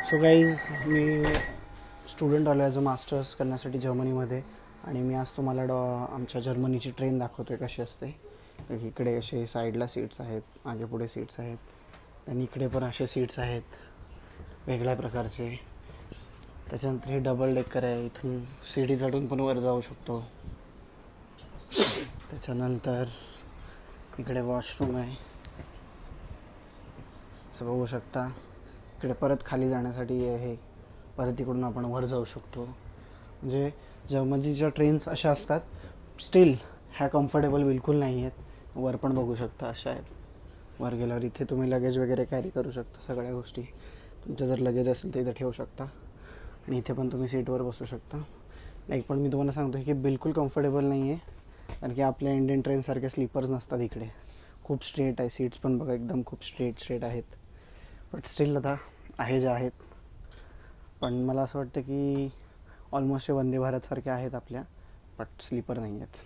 So guys, मी student आलो as a masters करण्यासाठी जर्मनीमध्ये. आणि मी आज तुम्हाला आमच्या जर्मनीची ट्रेन दाखवतो आहे कशी असते. इकडे असे साईडला सीट्स आहेत, मागे पुढे सीट्स आहेत, आणि इकडे पण असे सीट्स आहेत वेगळ्या प्रकारचे. त्याच्यानंतर हे डबल डेकर आहे, इथून सीडी चढून पण वर जाऊ शकतो. त्याच्यानंतर इकडे वॉशरूम आहे, असं बघू शकता. इकडे परत खाली जाण्यासाठी आहे, परत इकडून आपण वर जाऊ शकतो. म्हणजे जर्मनीच्या ट्रेन्स अशा असतात, स्टील ह्या कम्फर्टेबल बिलकुल नाही आहेत. वर पण बघू शकता अशा आहेत. वर गेल्यावर इथे तुम्ही लगेज वगैरे कॅरी करू शकता, सगळ्या गोष्टी. तुमचं जर लगेज असेल तर इथं ठेवू शकता, आणि इथे पण तुम्ही सीटवर बसू शकता. पण मी तुम्हाला सांगतो की बिलकुल कम्फर्टेबल नाही आहे, कारण की आपल्या इंडियन ट्रेनसारखे स्लीपर्स नसतात इकडे. खूप स्ट्रेट आहे, सीट्स पण बघा एकदम खूप स्ट्रेट आहेत. बट स्टील आता आहे जे आहेत. पण मला असं वाटतं की ऑलमोस्ट वंदे भारतसारखे आहेत आपल्या, बट स्लीपर नाही आहेत.